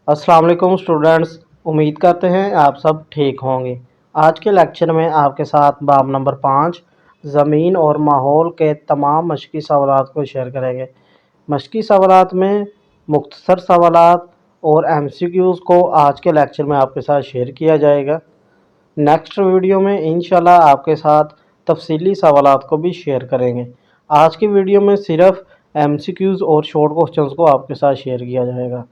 अस्सलाम वालेकुम स्टूडेंट्स। उम्मीद करते हैं आप सब ठीक होंगे। आज के लेक्चर में आपके साथ बाब नंबर 5 ज़मीन और माहौल के तमाम मशक़ी सवालात को शेयर करेंगे। मशक़ी सवालात में मुख्तसर सवालात और MCQs को आज के लेक्चर में आपके साथ शेयर किया जाएगा। नेक्स्ट वीडियो में इंशाल्लाह आपके साथ तफसीली सवालात को भी शेयर करेंगे। आज की वीडियो में सिर्फ MCQs और शॉर्ट क्वेश्चंस को आपके साथ शेयर किया जाएगा।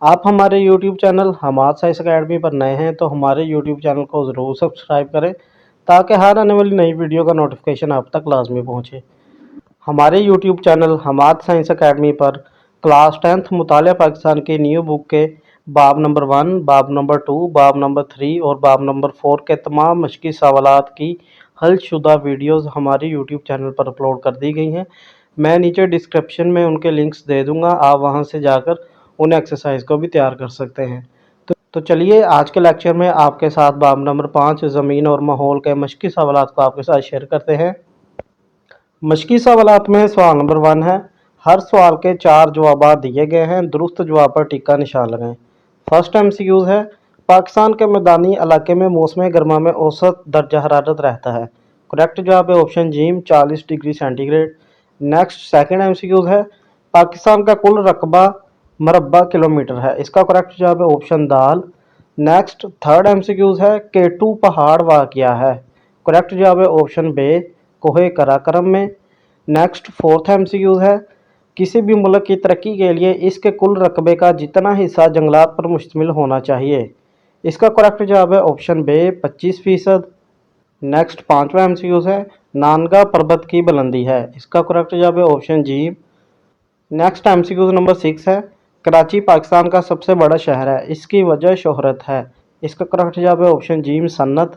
आप हमारे YouTube channel Hamad science academy पर नए हैं तो हमारे YouTube चैनल को ज़रूर सब्सक्राइब करें ताकि हर आने वाली नई वीडियो का नोटिफिकेशन आप तक लाजमी पहुँचे। हमारे YouTube channel Hamad science academy पर क्लास 10th मुतालिया पाकिस्तान की न्यू बुक के बाब नंबर 1, बाब नंबर 2, बाब नंबर 3 और बाब नंबर 4 के तमाम मशक़ी सवालात की हल शुदा वीडियोज़ हमारे YouTube चैनल पर अपलोड कर दी गई हैं। मैं नीचे डिस्क्रिप्शन में उनके लिंक्स दे दूँगा, आप वहाँ से जाकर उन एक्सरसाइज को भी तैयार कर सकते हैं। तो चलिए आज के लेक्चर में आपके साथ बाब नंबर 5 ज़मीन और माहौल के मशक़ी सवालात को आपके साथ शेयर करते हैं। मशक़ी सवालात में सवाल नंबर 1 है, हर सवाल के 4 जवाब दिए गए हैं, दुरुस्त जवाब पर टिक्का निशान लगाएं। फर्स्ट MCQ है, पाकिस्तान के मैदानी इलाके में मौसम गर्मा में औसत दर्जा हरारत रहता है। करेक्ट जवाब है ऑप्शन जी 40 degree centigrade. Next second MCQ है, पाकिस्तान का कुल रकबा मरबा किलोमीटर है। इसका करेक्ट जवाब है ऑप्शन दाल। नेक्स्ट थर्ड MCQ है, केटू पहाड़ वाक़या है। करेक्ट जवाब है ऑप्शन बे, कोहे कराकरम में। नेक्स्ट फोर्थ MCQ है, किसी भी मुल्क की तरक्की के लिए इसके कुल रकबे का जितना हिस्सा जंगलात पर मुश्तमिल होना चाहिए। इसका करेक्ट जवाब है ऑप्शन बे 25%। नेक्स्ट पाँचवा MCQ है, नानगा पर्वत की बुलंदी है। इसका करेक्ट जवाब है ऑप्शन जी। नेक्स्ट MCQ नंबर 6 है, कराची पाकिस्तान का सबसे बड़ा शहर है, इसकी वजह शोहरत है। इसका करेक्ट जवाब है ऑप्शन जी सन्नत।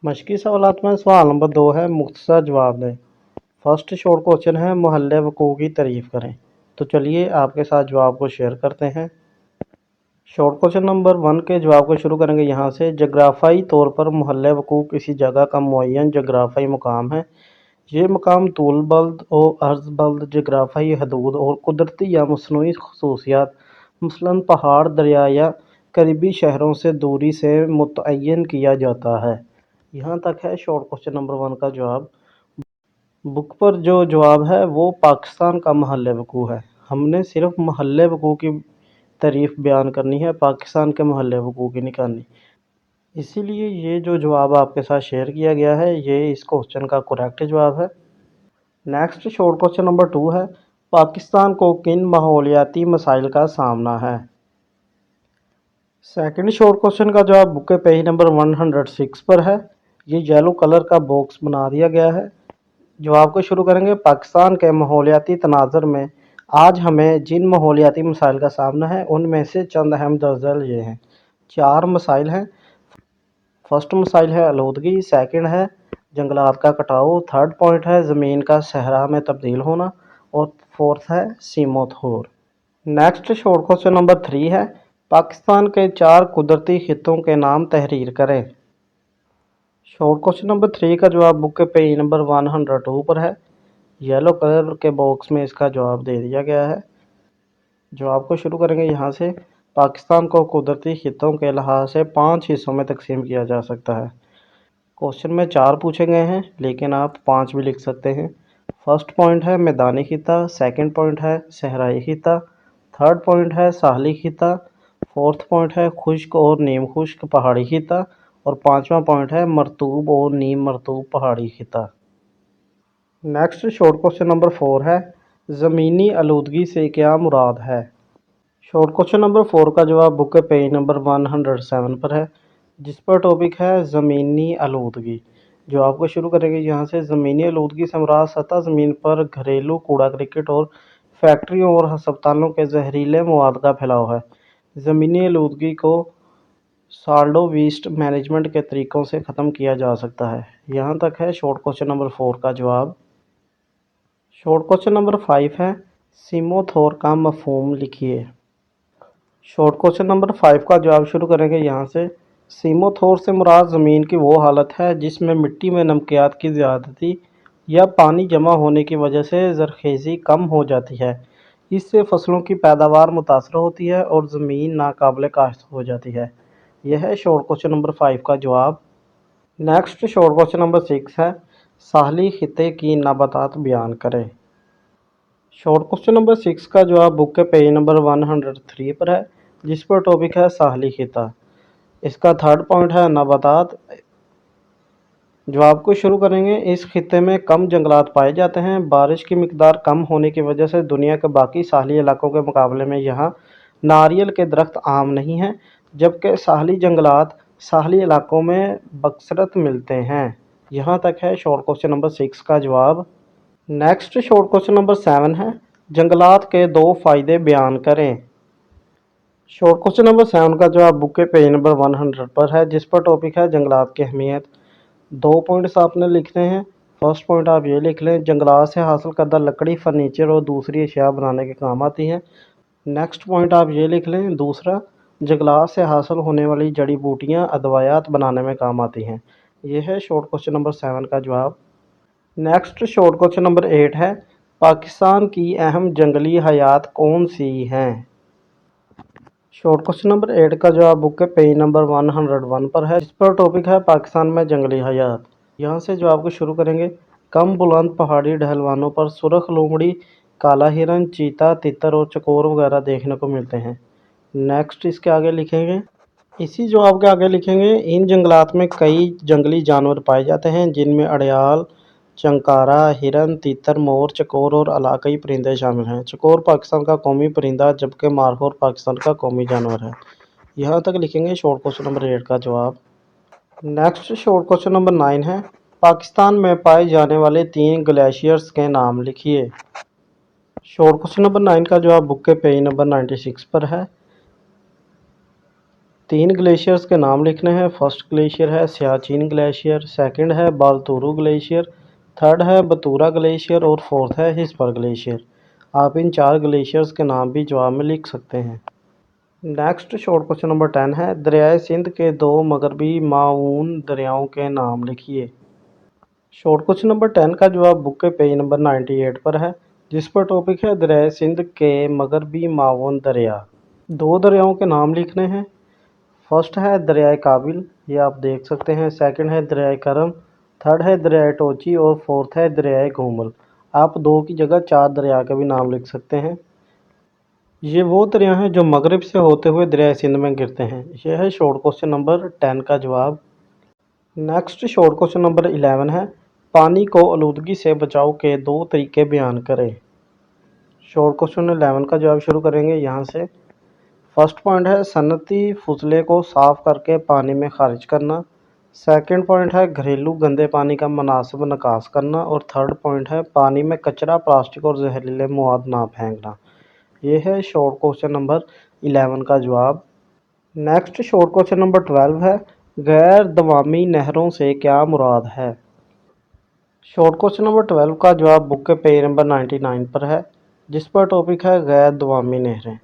मशक़ी सवालात में सवाल नंबर 2 है, मुख्तसर जवाब दें। फर्स्ट शॉर्ट क्वेश्चन है, मोहल्ले वकूअ की तारीफ़ करें। तो चलिए आपके साथ जवाब को शेयर करते हैं। शॉर्ट क्वेश्चन नंबर 1 के जवाब को शुरू करेंगे यहाँ से। जगराफ़ाई तौर पर मोहल्ले वकूअ किसी जगह का मुअय्यन जगराफ़ाई मुकाम है। ये मकाम तूल बल्द और अर्ज़ बल्द जगराफ़ाई हदूद और कुदरती या मसनूई खसूसियात मसलन पहाड़, दरिया या करीबी शहरों से दूरी से मुतय्यन किया जाता है। यहाँ तक है शॉर्ट क्वेश्चन नंबर 1 का जवाब। बुक पर जो जवाब है वो पाकिस्तान का महल वकूअ है। हमने सिर्फ महल वकूअ की तारीफ़ बयान करनी है, पाकिस्तान के महल वकूअ की नहीं करनी। इसीलिए ये जो जवाब आपके साथ शेयर किया गया है ये इस क्वेश्चन का करेक्ट जवाब है। नेक्स्ट शॉर्ट क्वेश्चन नंबर 2 है, पाकिस्तान को किन माहौलियाती मसाइल का सामना है। सेकंड शॉर्ट क्वेश्चन का जवाब बुक के पेज नंबर 106 पर है। ये येलो कलर का बॉक्स बना दिया गया है। जवाब को शुरू करेंगे। पाकिस्तान के माहौलियाती तनाज़ुर में आज हमें जिन माहौलियाती मसाइल का सामना है उनमें से चंद अहम दर्जल ये हैं। 4 मसाइल हैं। फर्स्ट मसाइल है आलूदगी, सेकंड है जंगलात का कटाव, थर्ड पॉइंट है ज़मीन का सहरा में तब्दील होना और फोर्थ है सीमोथोर। नेक्स्ट शॉर्ट क्वेश्चन नंबर 3 है, पाकिस्तान के 4 कुदरती खित्तों के नाम तहरीर करें। शॉर्ट क्वेश्चन नंबर 3 का जवाब बुक के पेज नंबर 102 पर है। येलो कलर के बॉक्स में इसका जवाब दे दिया गया है। जवाब को शुरू करेंगे यहाँ से। पाकिस्तान को कुदरती खित्तों के लिहाज से 5 हिस्सों में तकसीम किया जा सकता है। क्वेश्चन में 4 पूछे गए हैं लेकिन आप 5 भी लिख सकते हैं। फर्स्ट पॉइंट है मैदानी खित्ता, सेकंड पॉइंट है सहराई खित्ता, थर्ड पॉइंट है साहली खित्ता, फोर्थ पॉइंट है खुश्क और नीम खुश्क पहाड़ी खित्ता और पाँचवा पॉइंट है मरतूब और नीम मरतूब पहाड़ी खित्ता। नेक्स्ट शॉर्ट क्वेश्चन नंबर 4 है, ज़मीनी आलूदगी से क्या मुराद है। शॉर्ट क्वेश्चन नंबर 4 का जवाब बुक के पेज नंबर 107 पर है, जिस पर टॉपिक है ज़मीनी आलूदगी। जवाब को शुरू करेंगे यहाँ से। ज़मीनी आलूदगी से मुराद सतह ज़मीन पर घरेलू कूड़ा करकट और फैक्ट्रियों और हस्पतालों के जहरीले मवाद का फैलाव है। ज़मीनी आलूदगी को सॉलिड वेस्ट मैनेजमेंट के तरीक़ों से ख़त्म किया जा सकता है। यहाँ तक है शॉर्ट क्वेश्चन नंबर 4 का जवाब। शॉर्ट क्वेश्चन नंबर 5 है, सीमोथोर का मफ़हूम लिखिए। शॉर्ट क्वेश्चन नंबर 5 का जवाब शुरू करेंगे यहाँ से। सीमोथोर से मुराद ज़मीन की वो हालत है जिसमें मिट्टी में नमकियात की ज़्यादती या पानी जमा होने की वजह से ज़रख़ेज़ी कम हो जाती है। اس سے فصلوں کی پیداوار متاثر ہوتی ہے اور زمین ناقابل کاشت ہو جاتی ہے۔ یہ ہے شارٹ کوشچن نمبر 5 کا جواب۔ نیکسٹ شارٹ کوشچن نمبر 6 ہے، ساحلی خطے کی نباتات بیان کریں۔ شارٹ کوشچن نمبر 6 کا جواب بک کے پیج نمبر 103 پر ہے، جس پر ٹاپک ہے ساحلی خطہ۔ اس کا تھرڈ پوائنٹ ہے نباتات۔ جواب کو شروع کریں گے۔ اس خطے میں کم جنگلات پائے جاتے ہیں۔ بارش کی مقدار کم ہونے کی وجہ سے دنیا کے باقی ساحلی علاقوں کے مقابلے میں یہاں ناریل کے درخت عام نہیں ہیں، جبکہ ساحلی جنگلات ساحلی علاقوں میں بکثرت ملتے ہیں۔ یہاں تک ہے شارٹ کوشچن نمبر 6 کا جواب۔ نیکسٹ شارٹ کوشچن نمبر 7 ہے، جنگلات کے 2 فائدے بیان کریں۔ شارٹ کوشچن نمبر 7 کا جواب بک کے پیج نمبر 100 پر ہے، جس پر ٹاپک ہے جنگلات کی اہمیت۔ 2 پوائنٹس آپ نے لکھنے ہیں۔ فرسٹ پوائنٹ آپ یہ لکھ لیں، جنگلات سے حاصل کردہ لکڑی فرنیچر اور دوسری اشیاء بنانے کے کام آتی ہے۔ نیکسٹ پوائنٹ آپ یہ لکھ لیں، دوسرا، جنگلات سے حاصل ہونے والی جڑی بوٹیاں ادویات بنانے میں کام آتی ہیں۔ یہ ہے شارٹ کوشچن نمبر 7 کا جواب۔ نیکسٹ شارٹ کوشچن نمبر 8 ہے، پاکستان کی اہم جنگلی حیات کون سی ہیں؟ شارٹ کوشچن نمبر 8 کا جواب بک کے پیج نمبر 101 پر ہے، جس پر ٹاپک ہے پاکستان میں جنگلی حیات۔ یہاں سے جواب کو شروع کریں گے۔ کم بلند پہاڑی ڈھلوانوں پر سرخ لومڑی، کالا ہرن، چیتا، تتر اور چکور وغیرہ دیکھنے کو ملتے ہیں۔ نیکسٹ اس کے آگے لکھیں گے، اسی جواب کے آگے لکھیں گے، ان جنگلات میں کئی جنگلی جانور پائے جاتے ہیں، جن میں اڑیال، چنکارا، ہرن، تیتر، مور، چکور اور علاقائی پرندے شامل ہیں۔ چکور پاکستان کا قومی پرندہ جبکہ مارخور پاکستان کا قومی جانور ہے۔ یہاں تک لکھیں گے شارٹ کوشچن نمبر 8 کا جواب۔ نیکسٹ شارٹ کوشچن نمبر 9 ہے، پاکستان میں پائے جانے والے 3 گلیشیئرز کے نام لکھیے۔ شارٹ کوشچن نمبر 9 کا جواب بک کے پیج نمبر 96 پر ہے۔ 3 گلیشیئرز کے نام لکھنے ہیں۔ فرسٹ گلیشیئر ہے سیاچین گلیشیئر، سیکنڈ ہے بالتورو گلیشیئر، تھرڈ ہے بتورا گلیشیئر اور فورتھ ہے ہسپر گلیشیئر۔ آپ ان 4 گلیشیئرز کے نام بھی جواب میں لکھ سکتے ہیں۔ نیکسٹ شارٹ کوشچن نمبر 10 ہے، دریائے سندھ کے 2 مغربی معاون دریاؤں کے نام لکھیے۔ شارٹ کوشچن نمبر 10 کا جواب بک کے پیج نمبر 98 پر ہے، جس پر ٹاپک ہے دریائے سندھ کے مغربی معاون دریا۔ 2 دریاؤں کے نام لکھنے ہیں۔ فرسٹ ہے دریائے کابل، یہ آپ دیکھ سکتے ہیں، سیکنڈ ہے دریائے کرم، تھرڈ ہے دریائے ٹوچی اور فورتھ ہے دریائے گھومل۔ آپ 2 کی جگہ 4 دریا کے بھی نام لکھ سکتے ہیں۔ یہ وہ دریا ہیں جو مغرب سے ہوتے ہوئے دریائے سندھ میں گرتے ہیں۔ یہ ہے شارٹ کوشچن نمبر 10 کا جواب۔ نیکسٹ شارٹ کوشچن نمبر 11 ہے، پانی کو آلودگی سے بچاؤ کے 2 طریقے بیان کریں۔ شارٹ کوشچن 11 کا جواب شروع کریں گے یہاں سے۔ فرسٹ پوائنٹ ہے صنعتی فضلے کو صاف کر کے پانی میں خارج کرنا، سیکنڈ پوائنٹ ہے گھریلو گندے پانی کا مناسب نکاس کرنا، اور تھرڈ پوائنٹ ہے پانی میں کچرا، پلاسٹک اور زہریلے مواد نہ پھینکنا۔ یہ ہے شارٹ کوشچن نمبر 11 کا جواب۔ نیکسٹ شارٹ کوشچن نمبر 12 ہے، غیر دوامی نہروں سے کیا مراد ہے؟ شارٹ کوشچن نمبر 12 کا جواب بک کے پیج نمبر 99 پر ہے، جس پر ٹاپک ہے غیر دوامی نہریں۔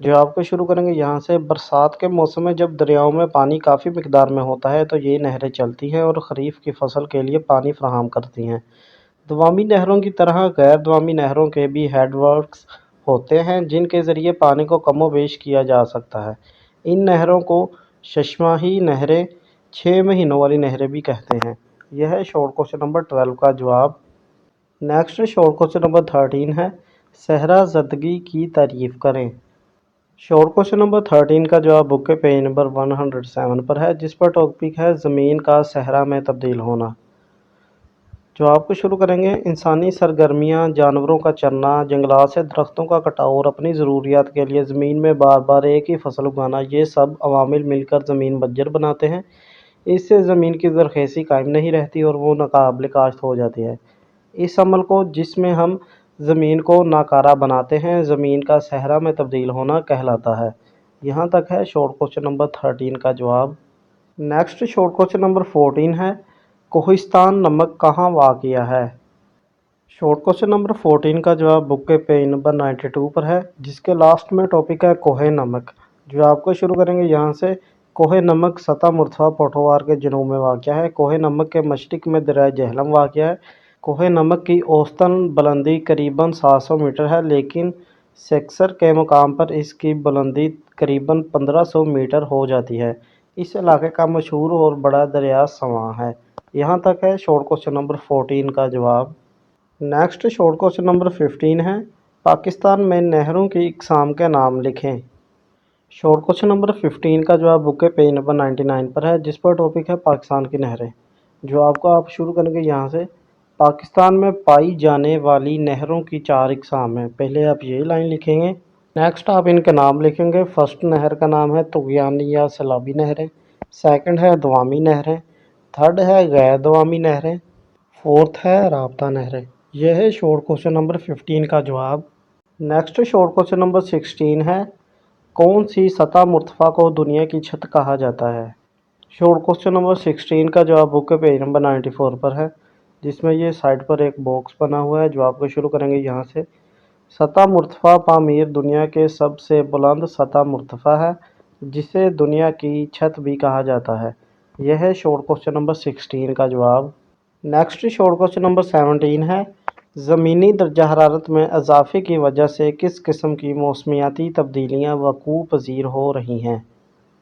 جواب کو شروع کریں گے یہاں سے۔ برسات کے موسم میں جب دریاؤں میں پانی کافی مقدار میں ہوتا ہے تو یہ نہریں چلتی ہیں اور خریف کی فصل کے لیے پانی فراہم کرتی ہیں۔ دوامی نہروں کی طرح غیر دوامی نہروں کے بھی ہیڈ ورکس ہوتے ہیں، جن کے ذریعے پانی کو کم و بیش کیا جا سکتا ہے۔ ان نہروں کو ششماہی نہریں، 6 مہینوں والی نہریں بھی کہتے ہیں۔ یہ ہے شارٹ کوشچن نمبر 12 کا جواب۔ نیکسٹ شارٹ کوشچن نمبر 13 ہے، صحرا زدگی کی تعریف کریں۔ شارٹ کوشچن نمبر 13 کا جواب بک کے پیج نمبر 107 پر ہے، جس پر ٹاپک ہے زمین کا صحرا میں تبدیل ہونا۔ جواب کو شروع کریں گے، انسانی سرگرمیاں، جانوروں کا چرنا، جنگلات سے درختوں کا کٹاؤ اور اپنی ضروریات کے لیے زمین میں بار بار ایک ہی فصل اگانا، یہ سب عوامل مل کر زمین بنجر بناتے ہیں۔ اس سے زمین کی زرخیزی قائم نہیں رہتی اور وہ ناقابل کاشت ہو جاتی ہے۔ اس عمل کو، جس میں ہم زمین کو ناکارہ بناتے ہیں، زمین کا صحرا میں تبدیل ہونا کہلاتا ہے۔ یہاں تک ہے شارٹ کوشچن نمبر 13 کا جواب۔ نیکسٹ شارٹ کوشچن نمبر 14 ہے، کوہستان نمک کہاں واقع ہے؟ شارٹ کوشچن نمبر 14 کا جواب بک کے پیج نمبر 92 پر ہے، جس کے لاسٹ میں ٹاپک ہے کوہ نمک۔ جواب کو شروع کریں گے یہاں سے۔ کوہ نمک سطح مرتفع پوٹھوار کے جنوب میں واقع ہے۔ کوہ نمک کے مشرق میں دریائے جہلم واقع ہے۔ کوہ نمک کی اوسطاً بلندی قریباً 700 میٹر ہے، لیکن सेक्सर के मुकाम पर इसकी बुलंदी करीबन 1500 मीटर हो जाती है। इस इलाके का मशहूर और बड़ा दरिया सवां है। यहाँ तक है शॉर्ट क्वेश्चन नंबर 14 का जवाब। नेक्स्ट शॉर्ट क्वेश्चन नंबर 15 है, पाकिस्तान में नहरों की इकसाम के नाम लिखें। शॉर्ट क्वेश्चन नंबर 15 का जवाब बुक के पेज नंबर 99 पर है, जिस पर टॉपिक है पाकिस्तान की नहरें। जवाब को आप शुरू करेंगे यहाँ से। पाकिस्तान में पाई जाने वाली नहरों की 4 इकसाम हैं। पहले आप ये लाइन लिखेंगे। नेक्स्ट आप इनके नाम लिखेंगे। फर्स्ट नहर का नाम है तुगयानी या सैलाबी नहरें। सेकंड है दवामी नहरें। थर्ड है गैर दवामी नहरें। फोर्थ है राबता नहरें। यह है शॉर्ट क्वेश्चन नंबर 15 का जवाब। नेक्स्ट शॉर्ट क्वेश्चन नंबर 16 है, कौन सी सतह मुर्तफा को दुनिया की छत कहा जाता है। शॉर्ट क्वेश्चन नंबर 16 का जवाब बुक के पेज नंबर 94 पर है, जिसमें ये साइड पर एक बॉक्स बना हुआ है। जवाब को शुरू करेंगे यहाँ से। सतह मुर्तफा पामीर दुनिया के सबसे बुलंद सतह मुर्तफा है, जिसे दुनिया की छत भी कहा जाता है। यह है शॉर्ट क्वेश्चन नंबर 16 का जवाब। नेक्स्ट शॉर्ट क्वेश्चन नंबर 17 है, ज़मीनी दर्जा हरारत में इजाफे की वजह से किस किस्म की मौसमियाती तब्दीलियाँ वकूअ पज़ीर हो रही हैं।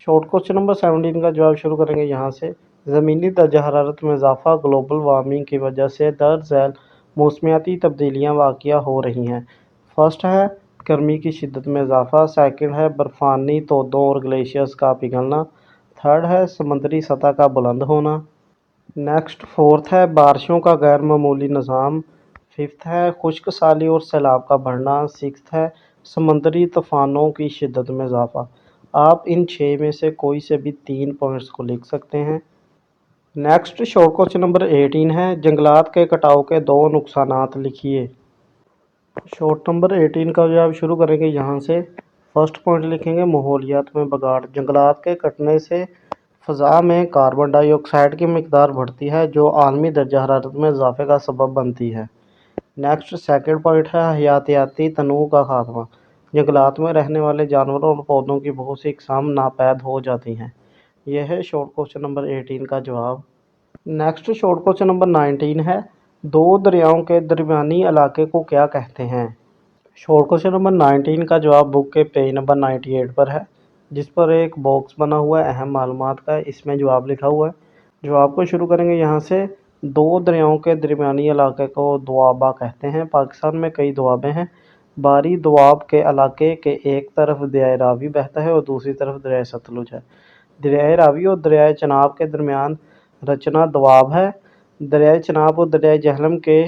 शॉर्ट क्वेश्चन नंबर 17 का जवाब शुरू करेंगे यहाँ से। ज़मीनी दर्जा हरारत में इजाफा ग्लोबल वार्मिंग की वजह से दर्ज झैल मौसमियाती तब्दीलियाँ वाक़या हो रही हैं। फर्स्ट है गर्मी की शिद्दत में इजाफा। सेकंड है बर्फ़ानी तोदों और ग्लेशियर्स का पिघलना। थर्ड है समुद्री सतह का बुलंद होना। नेक्स्ट फोर्थ है बारिशों का गैर मामूली निज़ाम। फिफ्थ है खुश्क साली और सैलाब का बढ़ना। सिक्स्थ है समंदरी तूफ़ानों की शिद्दत में इजाफा। आप इन 6 में से कोई से भी 3 पॉइंट्स को लिख सकते हैं। नेक्स्ट शॉर्ट क्वेश्चन नंबर 18 है, जंगलात के कटाव के 2 नुकसानात लिखिए। शॉर्ट नंबर 18 का जवाब शुरू करेंगे यहाँ से। फर्स्ट पॉइंट लिखेंगे माहौलियात में बगाड़। जंगलात के कटने से फ़ज़ा में कार्बन डाइऑक्साइड की मिकदार बढ़ती है, जो आलमी दर्जा हरारत में इजाफे का सबब बनती है। नेक्स्ट सेकंड पॉइंट है हयातियाती तनूअ का खात्मा। जंगलात में रहने वाले जानवरों और पौधों की बहुत सी इकसाम नापैद हो जाती हैं। यह है शॉर्ट क्वेश्चन नंबर 18 का जवाब। नेक्स्ट शॉर्ट क्वेश्चन नंबर 19 है, 2 दरियाओं के दरमियानी इलाके को क्या कहते हैं। शॉर्ट क्वेश्चन नंबर 19 का जवाब बुक के पेज नंबर 98 पर है, जिस पर एक बॉक्स बना हुआ है अहम मालूमात का। इसमें जवाब लिखा हुआ है। जवाब को शुरू करेंगे यहाँ से। 2 दरियाओं के दरमियानी इलाके को दोआबा कहते हैं। पाकिस्तान में कई दोआबे हैं। बारी दोआब के इलाके के एक तरफ दरियाए रावी बहता है और दूसरी तरफ दरियाए सतलुज है। दरियाए रावी और दरियाए चनाब के दरमियान रचना दोआब है। दरियाए चनाब और दरियाए जहलम के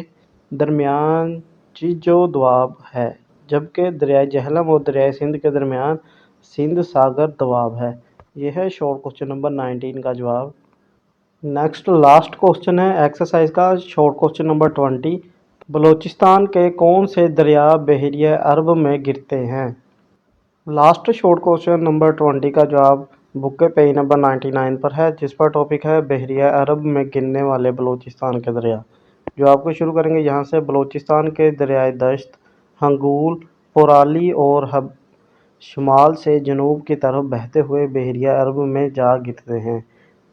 दरमियान चिजो दोआब है, जबकि दरियाए जहलम और दरियाए सिंध के दरमियान सिंध सागर दोआब है। यह है शॉर्ट क्वेश्चन नंबर 19 का जवाब। नेक्स्ट लास्ट क्वेश्चन है एक्सरसाइज का शॉर्ट क्वेश्चन नंबर 20, बलूचिस्तान के कौन से दरिया बहरिया अरब में गिरते हैं। लास्ट शॉर्ट क्वेश्चन नंबर 20 का जवाब बुक के पेज नंबर 99 पर है, जिस पर टॉपिक है बहरिया अरब में गिरने वाले बलूचिस्तान के दरिया। जवाब को शुरू करेंगे यहाँ से। बलूचिस्तान के दरियाए दश्त, हंगूल, पोराली और हब शुमाल से जनूब की तरफ बहते हुए बहरिया अरब में जा गिरते हैं।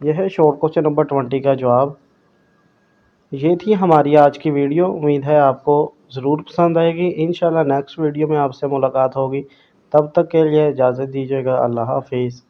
यह है शॉर्ट क्वेश्चन नंबर 20 का जवाब। ये थी हमारी आज की वीडियो। उम्मीद है आपको ज़रूर पसंद आएगी। इंशाल्लाह नेक्स्ट वीडियो में आपसे मुलाकात होगी। तब तक के लिए इजाज़त दीजिएगा। अल्लाह हाफिज़।